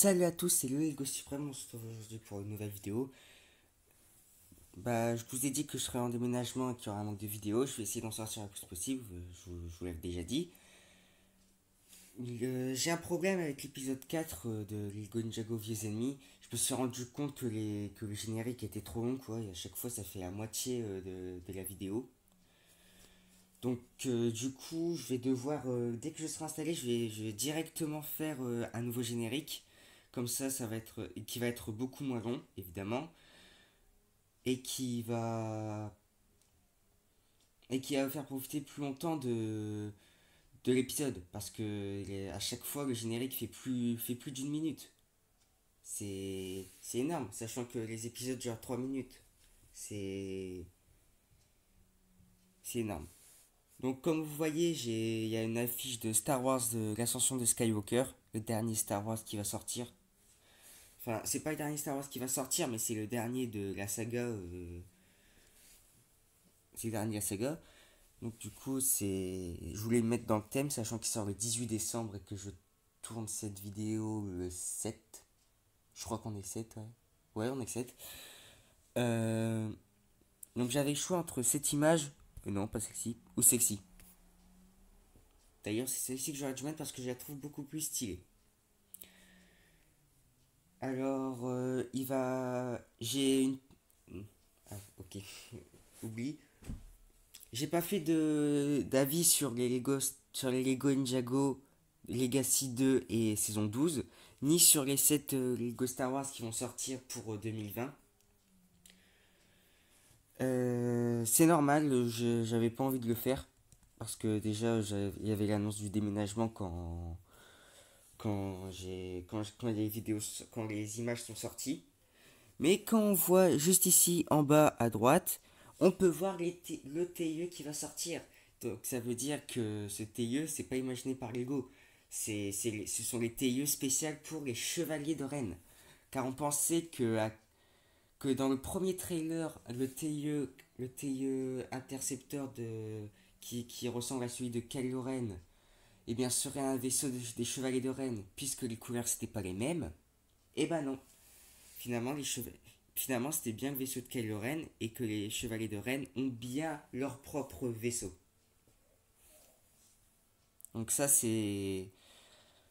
Salut à tous, c'est le Ego Suprême, on se retrouve aujourd'hui pour une nouvelle vidéo. Je vous ai dit que je serais en déménagement et qu'il y aurait un manque de vidéos, je vais essayer d'en sortir le plus possible, je vous l'avais déjà dit. J'ai un problème avec l'épisode 4 de Lego Ninjago Vieux Ennemis. Je me suis rendu compte que le générique était trop long, quoi, et à chaque fois ça fait la moitié de la vidéo. Du coup, je vais devoir, dès que je serai installé, je vais directement faire un nouveau générique. Comme ça va être, qui va être beaucoup moins long, évidemment, et qui va faire profiter plus longtemps de l'épisode, parce que à chaque fois le générique fait plus d'une minute. C'est énorme, sachant que les épisodes durent 3 minutes. C'est c'est énorme. Donc comme vous voyez, il y a une affiche de Star Wars de l'ascension de Skywalker, le dernier Star Wars qui va sortir. Enfin, c'est pas le dernier Star Wars qui va sortir, mais c'est le dernier de la saga. C'est le dernier de la saga. Donc du coup, je voulais le mettre dans le thème, sachant qu'il sort le 18 décembre et que je tourne cette vidéo le 7. Je crois qu'on est 7, ouais. Ouais, on est 7. Euh, Donc j'avais le choix entre cette image, non, pas sexy, ou sexy. D'ailleurs, c'est celle-ci que j'aurais dû mettre parce que je la trouve beaucoup plus stylée. Alors, il va... J'ai une... Ah, ok, oublie. J'ai pas fait d'avis sur les Lego Ninjago Legacy 2 et saison 12, ni sur les 7 Lego Star Wars qui vont sortir pour 2020. C'est normal, j'avais pas envie de le faire parce que déjà il y avait l'annonce du déménagement quand les vidéos quand les images sont sorties. Mais quand on voit juste ici en bas à droite, on peut voir le TIE qui va sortir. Donc ça veut dire que ce TIE, c'est pas imaginé par Lego. Ce sont les TIE spéciales pour les Chevaliers de Rennes. Car on pensait que dans le premier trailer, le TIE Interceptor qui ressemble à celui de Kylo Ren, eh bien serait un vaisseau des Chevaliers de Rennes, puisque les couleurs c'était pas les mêmes. Eh ben non, Finalement, finalement, c'était bien le vaisseau de Kylo Ren et que les chevaliers de Rennes ont bien leur propre vaisseau. Donc ça, c'est...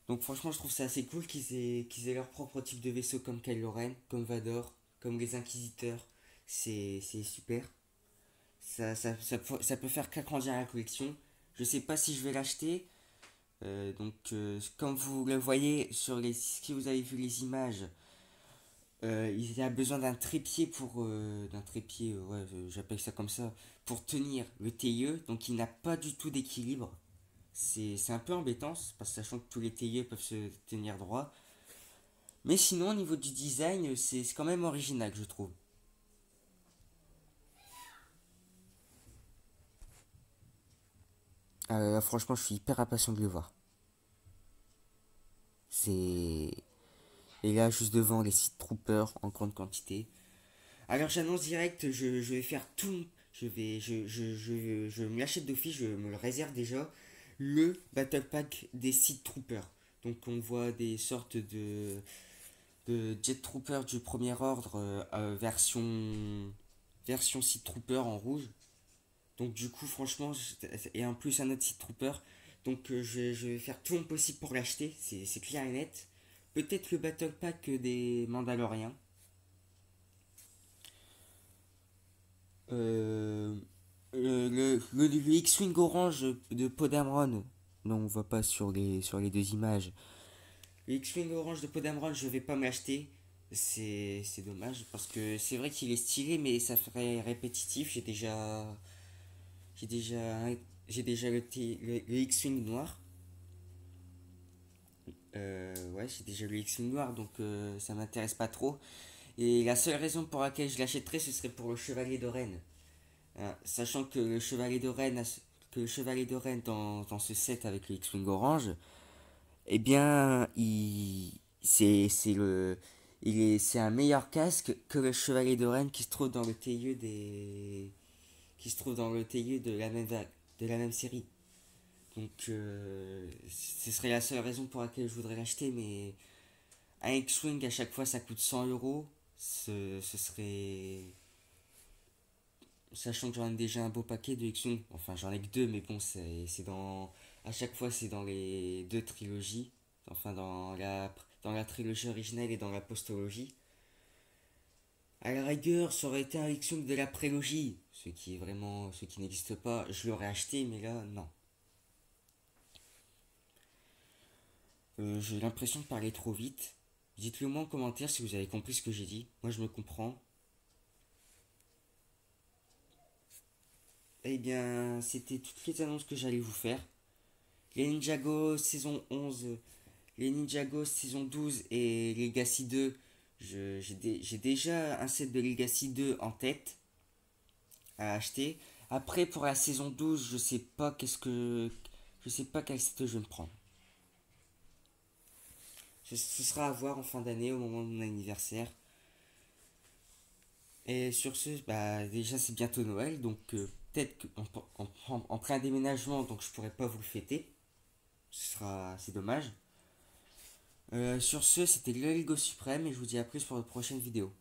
Donc franchement, je trouve ça assez cool qu'ils aient leur propre type de vaisseau comme Kylo Ren, comme Vador, comme les Inquisiteurs. C'est super. Ça peut faire qu'agrandir la collection. Je sais pas si je vais l'acheter. Comme vous le voyez si vous avez vu les images, il y a besoin d'un trépied d'un trépied, ouais, j'appelle ça comme ça, pour tenir le TIE, donc il n'a pas du tout d'équilibre. C'est un peu embêtant, parce que sachant que tous les TIE peuvent se tenir droit. Mais sinon, au niveau du design, c'est quand même original, je trouve. Franchement, je suis hyper impatient de le voir. C'est... Et là, juste devant, les Sith Troopers en grande quantité. Alors j'annonce direct, je vais faire tout. Je me l'achète d'office, je me le réserve déjà. Le Battle Pack des Sith Troopers. Donc on voit des sortes de Jet Troopers du premier ordre version Sith Trooper en rouge. Donc du coup franchement, et en plus un autre Sith Trooper. Je vais faire tout mon possible pour l'acheter, c'est clair et net. Peut-être le Battle Pack des Mandaloriens. Euh, le X-Wing orange de Podamron, non, on voit pas sur les deux images. Le X-Wing orange de Podamron, je vais pas m'acheter. C'est dommage parce que c'est vrai qu'il est stylé, mais ça ferait répétitif. J'ai déjà, j'ai déjà le X-Wing noir. Ouais, j'ai déjà le X-Wing noir, ça m'intéresse pas trop. Et la seule raison pour laquelle je l'achèterais, ce serait pour le Chevalier de Rennes. Sachant que le chevalier de Rennes dans ce set avec le X-Wing orange, eh bien, c'est un meilleur casque que le chevalier de Rennes qui se trouve dans le TIE qui se trouve dans le TIE de la même série. Ce serait la seule raison pour laquelle je voudrais l'acheter, mais Un X-Wing à chaque fois ça coûte 100 euros. Ce serait. Sachant que j'en ai déjà un beau paquet de X-Wing. Enfin, j'en ai que deux, mais bon, c'est dans. À chaque fois, c'est dans les deux trilogies. Enfin, dans la trilogie originale et dans la postologie. À la rigueur, ça aurait été un X-Wing de la prélogie. Ce qui est vraiment. Ce qui n'existe pas. Je l'aurais acheté, mais là, non. J'ai l'impression de parler trop vite. Dites-le moi en commentaire si vous avez compris ce que j'ai dit. Moi, je me comprends. Eh bien, c'était toutes les annonces que j'allais vous faire. Les Ninjago saison 11, les Ninjago saison 12 et Legacy 2, j'ai déjà un set de Legacy 2 en tête à acheter. Après, pour la saison 12, je sais pas quel set je vais me prendre. Ce sera à voir en fin d'année au moment de mon anniversaire. Et sur ce, bah, déjà c'est bientôt Noël, donc peut-être qu'en plein déménagement, donc je pourrais pas vous le fêter. C'est dommage. Sur ce, c'était Lego Suprême et je vous dis à plus pour de prochaines vidéos.